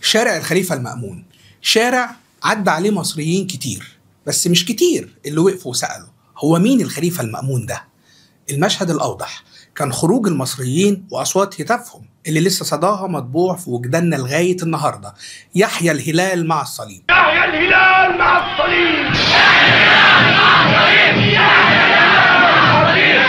شارع الخليفة المأمون شارع عدى عليه مصريين كتير، بس مش كتير اللي وقفوا وسألوا هو مين الخليفة المأمون ده؟ المشهد الأوضح كان خروج المصريين وأصوات هتافهم اللي لسه صداها مطبوع في وجداننا لغاية النهاردة: يحيى الهلال مع الصليب، يحيى الهلال مع الصليب، يحيى الهلال مع الصليب، يحيى الهلال مع الصليب،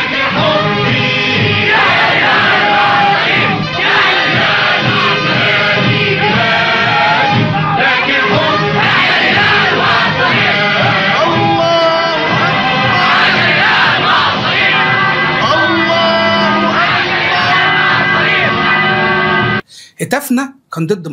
هتافنا كان ضد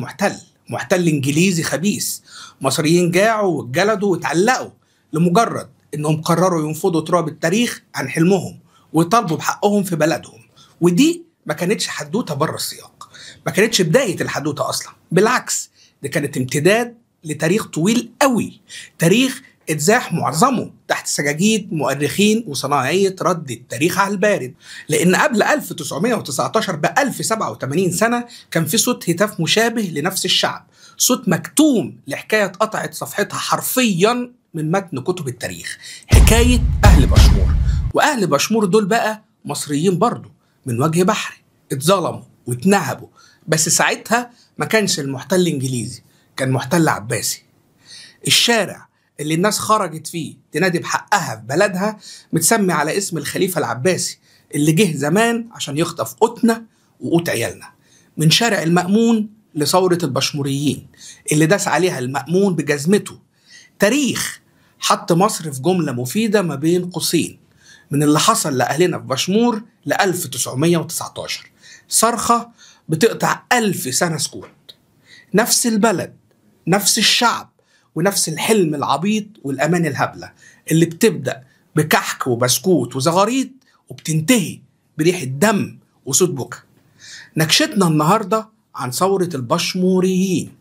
محتل انجليزي خبيث. مصريين جاعوا واتجلدوا واتعلقوا لمجرد انهم قرروا ينفضوا تراب التاريخ عن حلمهم ويطالبوا بحقهم في بلدهم. ودي ما كانتش حدوته بره السياق، ما كانتش بدايه الحدوته اصلا، بالعكس دي كانت امتداد لتاريخ طويل قوي، تاريخ اتزاح معظمه تحت سجاجيد مؤرخين وصناعية رد التاريخ على البارد. لأن قبل 1919 ب 1087 سنة كان في صوت هتاف مشابه لنفس الشعب، صوت مكتوم لحكاية قطعت صفحتها حرفيا من متن كتب التاريخ، حكاية أهل بشمور. وأهل بشمور دول بقى مصريين برضو من وجه بحري، اتظلموا واتنهبوا، بس ساعتها ما كانش المحتل إنجليزي، كان محتل عباسي. الشارع اللي الناس خرجت فيه تنادي بحقها في بلدها متسمي على اسم الخليفة العباسي اللي جه زمان عشان يخطف قوتنا وقوت عيالنا. من شارع المأمون لثورة البشموريين اللي داس عليها المأمون بجزمته. تاريخ حط مصر في جملة مفيدة ما بين قوسين: من اللي حصل لأهلنا في بشمور ل 1919 صرخة بتقطع 1000 سنة سكوت. نفس البلد، نفس الشعب، ونفس الحلم العبيط والأمان الهبلة اللي بتبدأ بكحك وبسكوت وزغاريط وبتنتهي بريحة دم وصوت بكا. نكشتنا النهاردة عن ثورة البشموريين،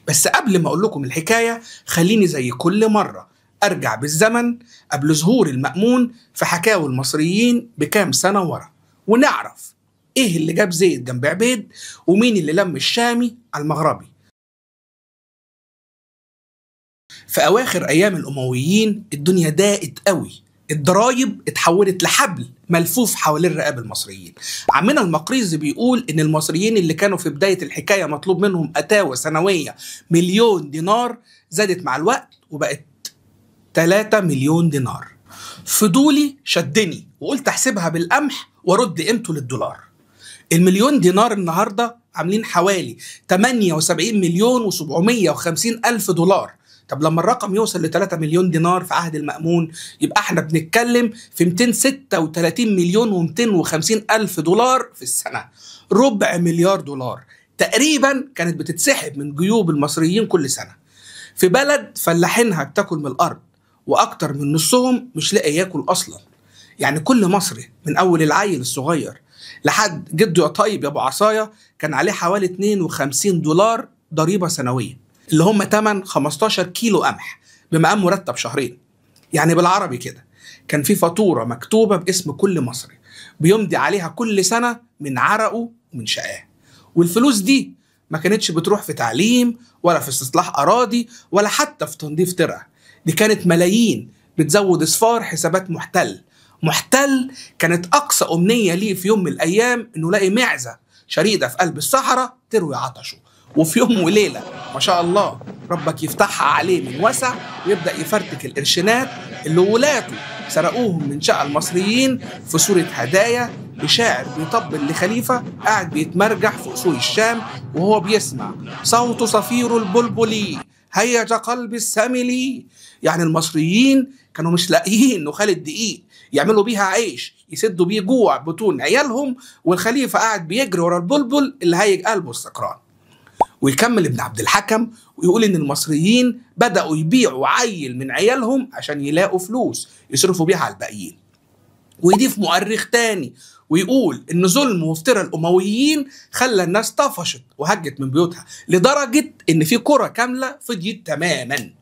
بس قبل ما أقول لكم الحكاية خليني زي كل مرة أرجع بالزمن قبل ظهور المأمون في حكاوي المصريين بكام سنة ورا، ونعرف إيه اللي جاب زيد جنب عبيد ومين اللي لم الشامي على المغربي. في أواخر أيام الأمويين الدنيا ضاقت قوي، الضرايب اتحولت لحبل ملفوف حوالين رقاب المصريين. عمنا المقريزي بيقول إن المصريين اللي كانوا في بداية الحكاية مطلوب منهم أتاوة سنوية 1,000,000 دينار زادت مع الوقت وبقت 3 مليون دينار. فضولي شدني وقلت أحسبها بالقمح وارد قيمته للدولار. المليون دينار النهاردة عاملين حوالي 78,750,000 دولار. طب لما الرقم يوصل ل 3 مليون دينار في عهد المأمون يبقى احنا بنتكلم في 236,250,000 دولار في السنة، ربع مليار دولار تقريبا كانت بتتسحب من جيوب المصريين كل سنة في بلد فلاحينها بتاكل من الأرض وأكتر من نصهم مش لاقي ياكل أصلا. يعني كل مصري من أول العيل الصغير لحد جده يا طيب يا أبو عصاية كان عليه حوالي 52 دولار ضريبة سنوية، اللي هم تمن 15 كيلو قمح بمقام مرتب شهرين. يعني بالعربي كده كان في فاتورة مكتوبة باسم كل مصري بيمضي عليها كل سنة من عرقه ومن شقاه. والفلوس دي ما كانتش بتروح في تعليم ولا في استصلاح أراضي ولا حتى في تنظيف ترع، دي كانت ملايين بتزود اصفار حسابات محتل كانت أقصى أمنية ليه في يوم من الأيام إنه يلاقي معزة شريدة في قلب الصحراء تروي عطشه، وفي يوم وليلة ما شاء الله ربك يفتحها عليه من وسع ويبدأ يفرتك القرشينات اللي ولاته سرقوهم من شقى المصريين في صورة هدايا لشاعر بيطبل لخليفة قاعد بيتمرجح في أصول الشام وهو بيسمع صوت صفير البلبلي هيج قلب الساملي. يعني المصريين كانوا مش لاقيين وخالد دقيق يعملوا بيها عيش يسدوا بيه جوع بطون عيالهم، والخليفة قاعد بيجري ورا البلبل اللي هيج قلبه السكران. ويكمل ابن عبد الحكم ويقول إن المصريين بدأوا يبيعوا عيل من عيالهم عشان يلاقوا فلوس يصرفوا بيها على الباقيين. ويضيف مؤرخ تاني ويقول إن ظلم وافتراء الأمويين خلى الناس طفشت وهجت من بيوتها لدرجة إن في قرى كاملة فضيت تماما.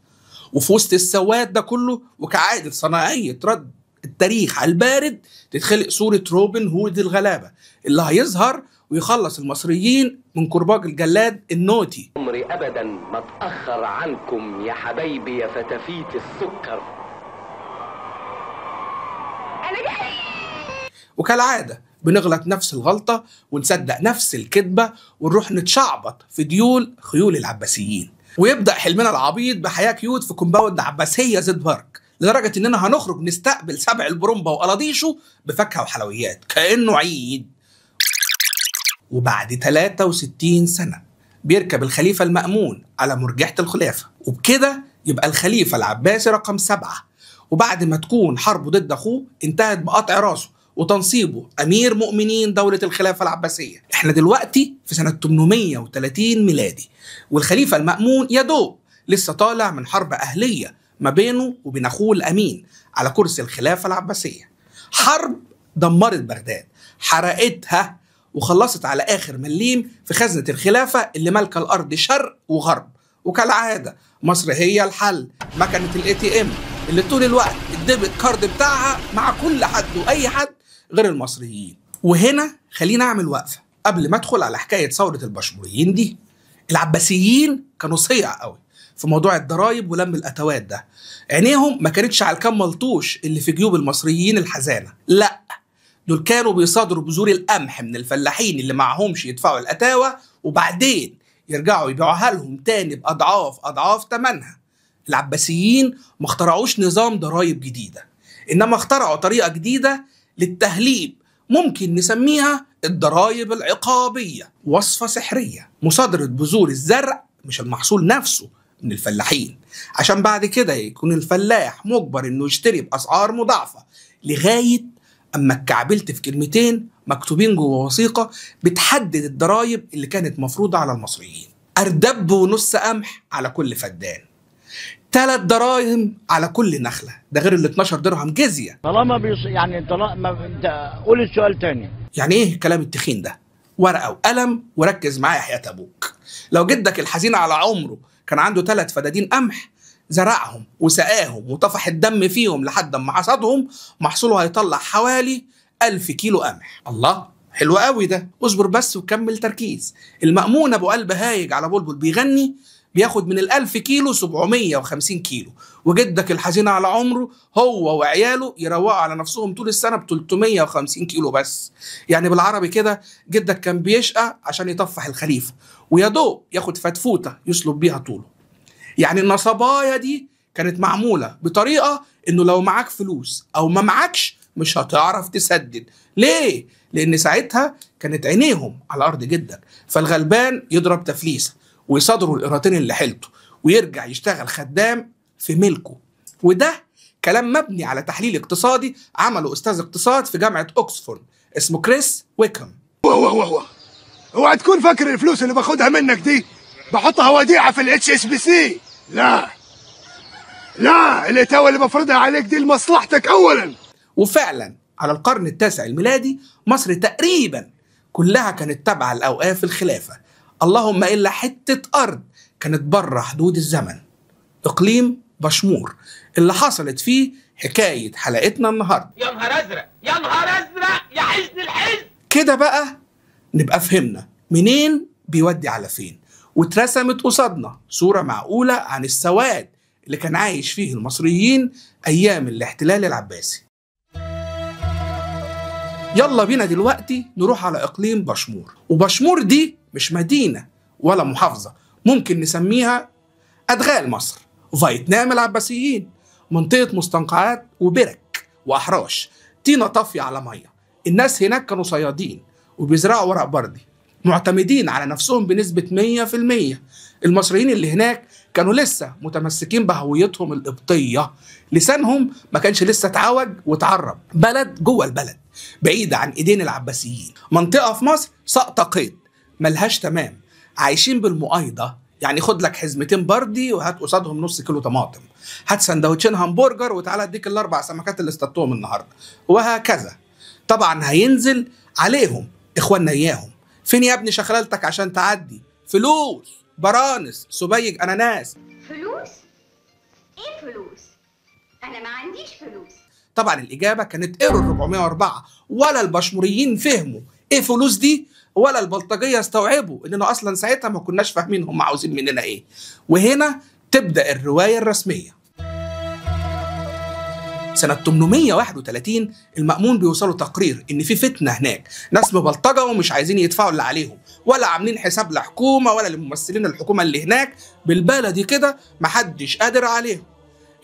وفي وسط السواد ده كله وكعادة صناعية رد التاريخ على البارد تتخلق صورة روبن هود الغلابة اللي هيظهر ويخلص المصريين من كرباج الجلاد النوتي. عمري ابدا ما اتاخر عنكم يا حبايبي يا فتافيت السكر. انا جاي. وكالعاده بنغلط نفس الغلطه ونصدق نفس الكذبه ونروح نتشعبط في ديول خيول العباسيين، ويبدا حلمنا العبيط بحياه كيوت في كومباوند عباسيه زد بارك، لدرجه اننا هنخرج نستقبل سبع البرومبا وقلاضيشه بفاكهه وحلويات كانه عيد. وبعد 63 سنه بيركب الخليفه المأمون على مرجحه الخلافه، وبكده يبقى الخليفه العباسي رقم 7، وبعد ما تكون حربه ضد اخوه انتهت بقطع راسه وتنصيبه امير مؤمنين دوله الخلافه العباسيه. احنا دلوقتي في سنه 830 ميلادي، والخليفه المأمون يا دوب لسه طالع من حرب اهليه ما بينه وبين اخوه الامين على كرسي الخلافه العباسيه. حرب دمرت بغداد، حرقتها وخلصت على اخر مليم في خزنه الخلافه اللي مالكه الارض شرق وغرب. وكالعاده مصر هي الحل، مكنه ATM اللي طول الوقت الديبت كارد بتاعها مع كل حد واي حد غير المصريين. وهنا خلينا اعمل وقفه قبل ما ادخل على حكايه ثوره البشموريين دي. العباسيين كانوا صيع قوي في موضوع الضرايب ولم الاتوات ده، عينيهم ما كانتش على الكام ملطوش اللي في جيوب المصريين الحزانه، لا دول كانوا بيصادروا بذور القمح من الفلاحين اللي معهمش يدفعوا الاتاوه، وبعدين يرجعوا يبيعوها لهم تاني باضعاف اضعاف ثمنها. العباسيين ما اخترعوش نظام ضرايب جديده، انما اخترعوا طريقه جديده للتهليب ممكن نسميها الضرايب العقابيه، وصفه سحريه مصادره بذور الزرع مش المحصول نفسه من الفلاحين، عشان بعد كده يكون الفلاح مجبر انه يشتري باسعار مضاعفه، لغايه اما اتكعبلت في كلمتين مكتوبين جوه وثيقه بتحدد الضرايب اللي كانت مفروضه على المصريين. أردب ونص قمح على كل فدان، 3 دراهم على كل نخله، ده غير ال 12 درهم جزيه. طالما يعني طالما انت قول السؤال تاني. يعني ايه الكلام التخين ده؟ ورقه وقلم وركز معايا حياه ابوك. لو جدك الحزين على عمره كان عنده 3 فدادين قمح، زرعهم وسقاهم وطفح الدم فيهم لحد ما حصدهم، محصوله هيطلع حوالي 1000 كيلو قمح. الله، حلو قوي ده. اصبر بس وكمل تركيز. المأمون ابو قلب هايج على بلبل بيغني بياخد من ال1000 كيلو 750 كيلو، وجدك الحزين على عمره هو وعياله يروقوا على نفسهم طول السنه ب 350 كيلو بس. يعني بالعربي كده جدك كان بيشقى عشان يطفح الخليفه، ويا دوب ياخد فتفوته يسلب بيها طوله. يعني النصبايه دي كانت معموله بطريقه انه لو معاك فلوس او ما معكش مش هتعرف تسدد. ليه؟ لان ساعتها كانت عينيهم على الارض جدا، فالغلبان يضرب تفليسه ويصادروا القراطين اللي حيلته ويرجع يشتغل خدام في ملكه. وده كلام مبني على تحليل اقتصادي عمله استاذ اقتصاد في جامعه اوكسفورد اسمه كريس ويكهام. اوعى تكون فاكر الفلوس اللي باخدها منك دي بحطها وديعه في الHSBC. لا الاتاوه اللي بفرضها عليك دي لمصلحتك اولا. وفعلا على القرن التاسع الميلادي مصر تقريبا كلها كانت تابعه لاوقاف الخلافه، اللهم الا حته ارض كانت بره حدود الزمن، اقليم بشمور اللي حصلت فيه حكايه حلقتنا النهارده. يا نهار ازرق يا نهار ازرق يا حزن الحزن. كده بقى نبقى فهمنا منين بيودي على فين، واترسمت قصادنا صوره معقوله عن السواد اللي كان عايش فيه المصريين ايام الاحتلال العباسي. يلا بينا دلوقتي نروح على اقليم بشمور. وبشمور دي مش مدينه ولا محافظه، ممكن نسميها ادغال مصر، فيتنام العباسيين، منطقه مستنقعات وبرك واحراش، طينه طافيه على ميه. الناس هناك كانوا صيادين وبيزرعوا ورق بردي، معتمدين على نفسهم بنسبه 100%. المصريين اللي هناك كانوا لسه متمسكين بهويتهم القبطيه، لسانهم ما كانش لسه اتعوج واتعرب. بلد جوه البلد بعيده عن ايدين العباسيين، منطقه في مصر ساقطه قيد ملهاش تمام، عايشين بالمقايضه. يعني خد لك حزمتين بردي وهات قصادهم نص كيلو طماطم، هات سندوتشين همبرجر وتعالى اديك ال4 سمكات اللي اصطدتهم النهارده، وهكذا. طبعا هينزل عليهم اخواننا اياهم، فين يا ابني شخلالتك عشان تعدي؟ فلوس، برانس، سبيج، اناناس. فلوس؟ ايه فلوس؟ انا ما عنديش فلوس. طبعا الاجابه كانت ايرور 404، ولا البشموريين فهموا ايه فلوس دي ولا البلطجيه استوعبوا اننا اصلا ساعتها ما كناش فاهمين هم عاوزين مننا ايه. وهنا تبدا الروايه الرسميه. سنة 831 المأمون بيوصلوا تقرير إن في فتنة هناك، ناس مبلطجة ومش عايزين يدفعوا اللي عليهم ولا عاملين حساب لحكومة ولا لممثلين الحكومة اللي هناك، بالبلدي كده محدش قادر عليهم.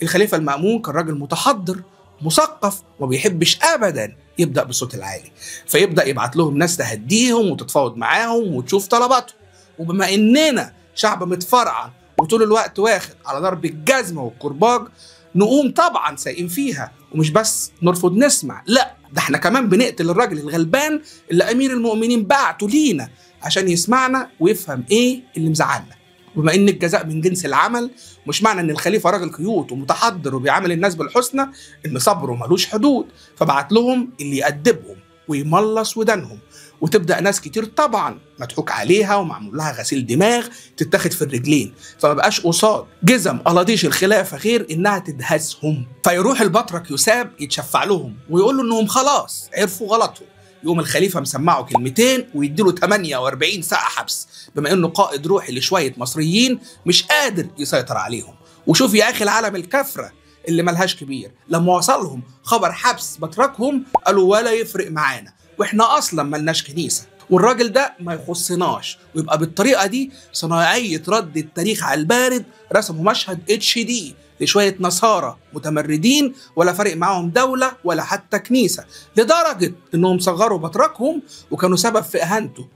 الخليفة المأمون كان راجل متحضر مثقف وما بيحبش أبدا يبدأ بالصوت العالي، فيبدأ يبعت لهم ناس تهديهم وتتفاوض معاهم وتشوف طلباتهم. وبما إننا شعب متفرعن وطول الوقت واخد على ضرب الجزمة والكرباج، نقوم طبعا سايقين فيها، ومش بس نرفض نسمع، لا ده احنا كمان بنقتل الراجل الغلبان اللي امير المؤمنين بعته لينا عشان يسمعنا ويفهم ايه اللي مزعلنا. بما ان الجزاء من جنس العمل، مش معنى ان الخليفه راجل كيوت ومتحضر وبيعامل الناس بالحسنى ان صبره ملوش حدود، فبعت لهم اللي يأدبهم ويملص ودانهم. وتبدأ ناس كتير طبعا مضحوك عليها ومعمول لها غسيل دماغ تتاخد في الرجلين، فما بقاش قصاد جزم قلاطيش الخلافة غير انها تدهسهم. فيروح البطرك يساب يتشفع لهم ويقول له انهم خلاص عرفوا غلطهم. يقوم الخليفة مسمعه كلمتين ويديله 48 ساعة حبس، بما انه قائد روحي لشوية مصريين مش قادر يسيطر عليهم. وشوف يا اخي العالم الكفرة اللي ملهاش كبير، لما وصلهم خبر حبس بطركهم قالوا ولا يفرق معانا، واحنا اصلا ملناش كنيسه والراجل ده ما يخصناش. ويبقى بالطريقه دي صناعيه رد التاريخ على البارد رسموا مشهد HD لشويه نصارى متمردين ولا فارق معاهم دوله ولا حتى كنيسه، لدرجه انهم صغروا بطركهم وكانوا سبب في اهانته.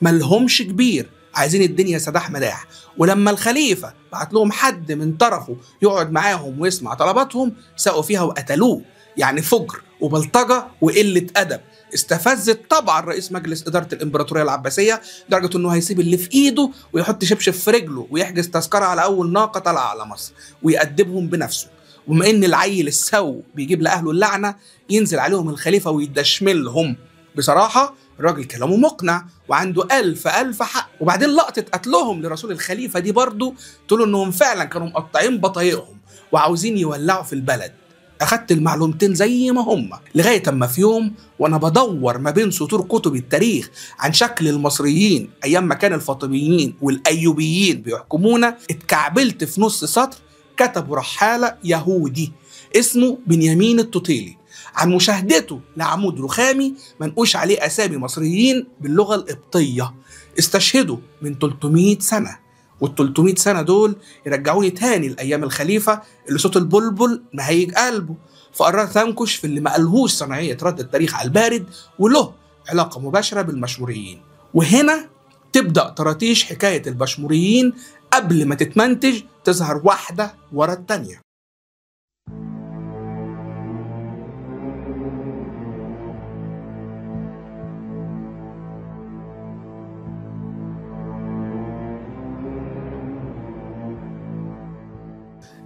ملهمش كبير، عايزين الدنيا سداح مداح. ولما الخليفه بعت لهم حد من طرفه يقعد معاهم ويسمع طلباتهم ساقوا فيها وقتلوه. يعني فجر وبلطجه وقله ادب استفزت طبعا رئيس مجلس إدارة الإمبراطورية العباسية لدرجة إنه هيسيب اللي في إيده ويحط شبشب في رجله ويحجز تذكرة على أول ناقة طالعة على مصر ويأدبهم بنفسه. وبما إن العيل السو بيجيب لأهله اللعنة، ينزل عليهم الخليفة ويدشملهم. بصراحة الراجل كلامه مقنع وعنده ألف حق. وبعدين لقطة قتلهم لرسول الخليفة دي برضو تقولوا إنهم فعلا كانوا مقطعين بطايقهم وعاوزين يولعوا في البلد. أخدت المعلومتين زي ما هم، لغاية أما في يوم وأنا بدور ما بين سطور كتب التاريخ عن شكل المصريين أيام ما كان الفاطميين والأيوبيين بيحكمونا، اتكعبلت في نص سطر كتبه رحالة يهودي اسمه بنيامين التوتيلي عن مشاهدته لعمود رخامي منقوش عليه أسامي مصريين باللغة القبطية استشهدوا من 300 سنة. وال300 سنة دول يرجعوني تاني لأيام الخليفة اللي صوت البلبل مهيج قلبه، فقررت أنكش في اللي ما قالهوش صناعية رد التاريخ على البارد وله علاقة مباشرة بالمشموريين. وهنا تبدأ طراطيش حكاية البشموريين قبل ما تتمنتج تظهر واحدة ورا التانية.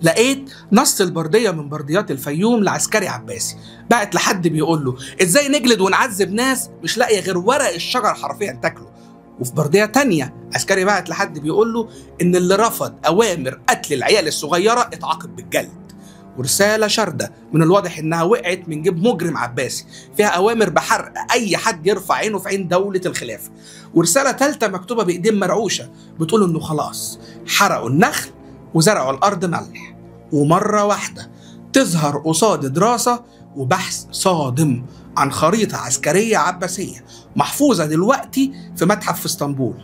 لقيت نص البردية من برديات الفيوم لعسكري عباسي بعت لحد بيقول له ازاي نجلد ونعذب ناس مش لاقيه غير ورق الشجر حرفيا تاكله. وفي بردية تانية عسكري بعت لحد بيقول له ان اللي رفض اوامر قتل العيال الصغيره اتعاقب بالجلد. ورساله شارده من الواضح انها وقعت من جيب مجرم عباسي فيها اوامر بحرق اي حد يرفع عينه في عين دوله الخلافه. ورساله ثالثه مكتوبه بايدين مرعوشه بتقول انه خلاص حرقوا النخل وزرعوا الارض ملح. ومره واحده تظهر قصاد دراسه وبحث صادم عن خريطه عسكريه عباسيه محفوظه دلوقتي في متحف في اسطنبول.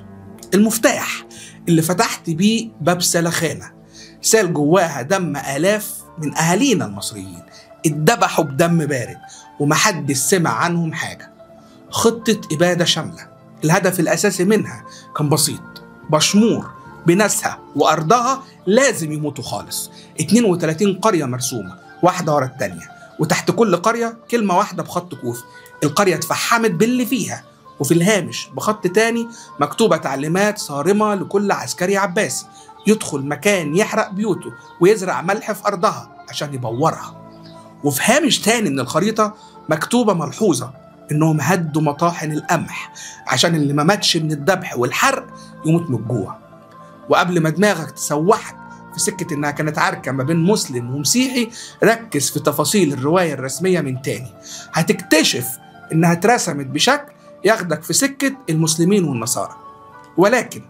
المفتاح اللي فتحت بيه باب سلخانه سال جواها دم آلاف من أهالينا المصريين اتذبحوا بدم بارد ومحدش سمع عنهم حاجة. خطة إبادة شاملة الهدف الأساسي منها كان بسيط، بشمور بناسها وأرضها لازم يموتوا خالص. 32 قرية مرسومة واحدة ورا التانية، وتحت كل قرية كلمة واحدة بخط كوفي القرية اتفحمت باللي فيها، وفي الهامش بخط تاني مكتوبة تعليمات صارمة لكل عسكري عباسي يدخل مكان يحرق بيوته ويزرع ملح في أرضها عشان يبورها. وفي هامش تاني من الخريطة مكتوبة ملحوظة إنهم هدوا مطاحن القمح عشان اللي ما ماتش من الذبح والحرق يموت من الجوع. وقبل ما دماغك تسوحك في سكة إنها كانت عركة ما بين مسلم ومسيحي، ركز في تفاصيل الرواية الرسمية من تاني، هتكتشف إنها اترسمت بشكل ياخدك في سكة المسلمين والنصارى. ولكن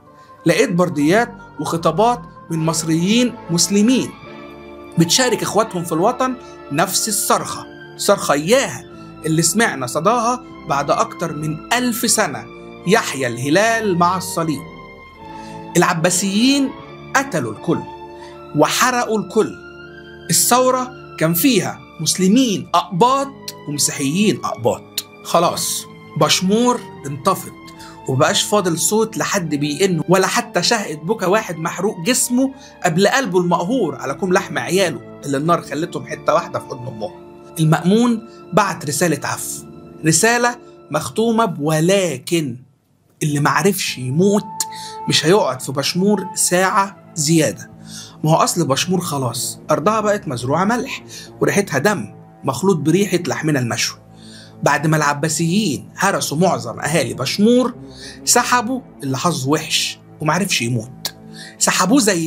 لقيت برديات وخطابات من مصريين مسلمين بتشارك اخواتهم في الوطن نفس الصرخة إياها اللي سمعنا صداها بعد أكتر من 1000 سنة: يحيى الهلال مع الصليب. العباسيين قتلوا الكل وحرقوا الكل. الثورة كان فيها مسلمين أقباط ومسيحيين أقباط. خلاص بشمور انطفت ومبقاش فاضل صوت لحد بيئن ولا حتى شهقة بكا واحد محروق جسمه قبل قلبه المقهور على كوم لحم عياله اللي النار خلتهم حتة واحدة في حضن أمهم. المأمون بعت رسالة عفو، رسالة مختومة بولكن. اللي معرفش يموت مش هيقعد في بشمور ساعة زيادة. ما هو أصل بشمور خلاص أرضها بقت مزروعة ملح وريحتها دم مخلوط بريحة لحمنا المشوي. بعد ما العباسيين هرسوا معظم أهالي بشمور سحبوا اللي حظه وحش ومعرفش يموت. سحبوه زي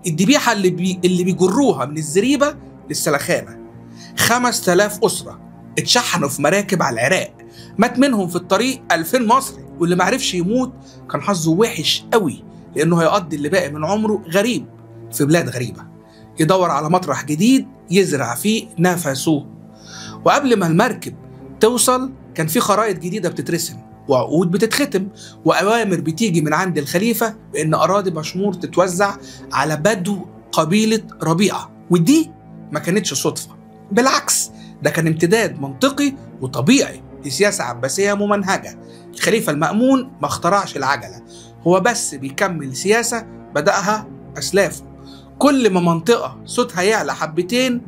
الدبيحة اللي بيجروها من الزريبة للسلخانة. 5000 أسرة اتشحنوا في مراكب على العراق، مات منهم في الطريق 2000 مصري. واللي معرفش يموت كان حظه وحش قوي، لأنه هيقضي اللي باقي من عمره غريب في بلاد غريبة، يدور على مطرح جديد يزرع فيه نفسه. وقبل ما المركب توصل كان في خرائط جديدة بتترسم وعقود بتتختم وأوامر بتيجي من عند الخليفة بأن أراضي بشمور تتوزع على بدو قبيلة ربيعة. ودي ما كانتش صدفة، بالعكس ده كان امتداد منطقي وطبيعي لسياسة عباسية ممنهجة. الخليفة المأمون ما اخترعش العجلة، هو بس بيكمل سياسة بدأها أسلافه. كل ما منطقة صوتها يعلى حبتين،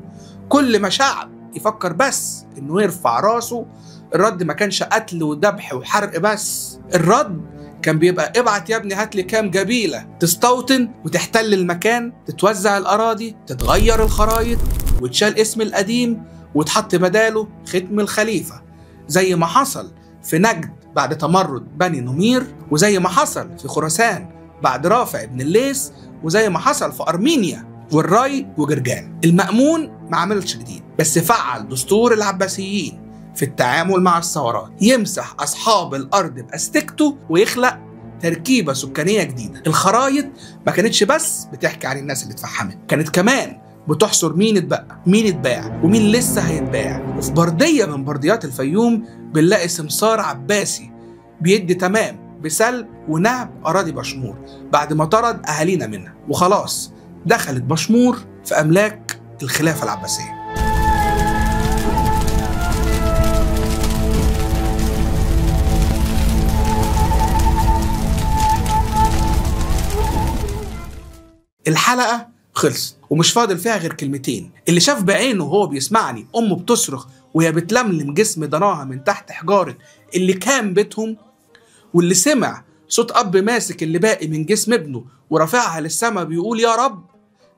كل ما شعب يفكر بس إنه يرفع راسه، الرد ما كانش قتل وذبح وحرق بس، الرد كان بيبقى ابعت يا ابني هات لي كام جبيلة تستوطن وتحتل المكان، تتوزع الأراضي، تتغير الخرايط وتشال اسم القديم وتحط بداله ختم الخليفة، زي ما حصل في نجد بعد تمرد بني نمير، وزي ما حصل في خراسان بعد رافع بن الليث، وزي ما حصل في أرمينيا والراي وجرجان. المأمون ما عملش جديد، بس فعل دستور العباسيين في التعامل مع الثورات، يمسح أصحاب الأرض بأستكته ويخلق تركيبة سكانية جديدة. الخرايط ما كانتش بس بتحكي عن الناس اللي اتفحمت، كانت كمان بتحصر مين اتبقى، مين اتباع، ومين لسه هيتباع. وفي بردية من برديات الفيوم بنلاقي سمسار عباسي بيدي تمام بسلب ونهب أراضي بشمور بعد ما طرد أهالينا منها، وخلاص دخلت بشمور في أملاك الخلافة العباسية. الحلقة خلصت ومش فاضل فيها غير كلمتين. اللي شاف بعينه وهو بيسمعني أمه بتصرخ وهي بتلملم جسم ضناها من تحت حجارة اللي كان بيتهم، واللي سمع صوت أب ماسك اللي باقي من جسم ابنه ورافعها للسما بيقول يا رب،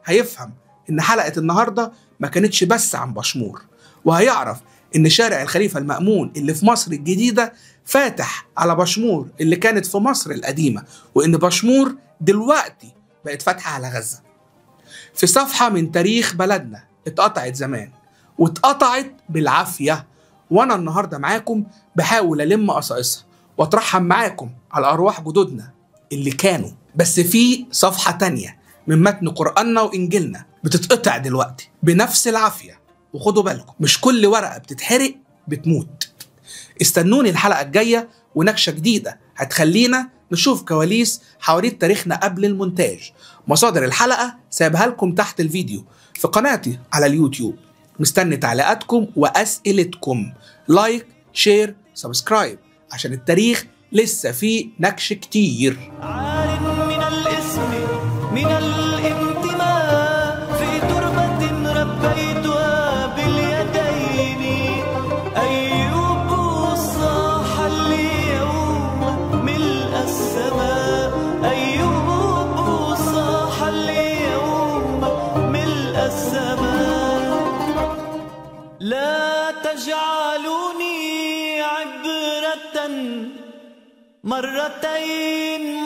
هيفهم إن حلقة النهاردة ما كانتش بس عن بشمور، وهيعرف إن شارع الخليفة المأمون اللي في مصر الجديدة فاتح على بشمور اللي كانت في مصر القديمة، وإن بشمور دلوقتي بقت فاتحة على غزة. في صفحة من تاريخ بلدنا اتقطعت زمان واتقطعت بالعافية، وأنا النهاردة معاكم بحاول ألم قصائصها وأترحم معاكم على أرواح جدودنا اللي كانوا. بس في صفحة تانية من متن قرآننا وإنجيلنا بتتقطع دلوقتي بنفس العافية، وخدوا بالكم مش كل ورقة بتتحرق بتموت. استنوني الحلقة الجاية ونكشة جديدة هتخلينا نشوف كواليس حوالين تاريخنا قبل المونتاج. مصادر الحلقة سايبها لكم تحت الفيديو في قناتي على اليوتيوب. مستني تعليقاتكم وأسئلتكم. لايك، شير، سبسكرايب، عشان التاريخ لسه فيه نكش كتير. عار من الاسم من الانتماء في تربة ربيتها باليدين. أيوب صاح اليوم ملء السماء، أيوب صاح اليوم ملء السماء. لا تجعلوني عبرة مرتين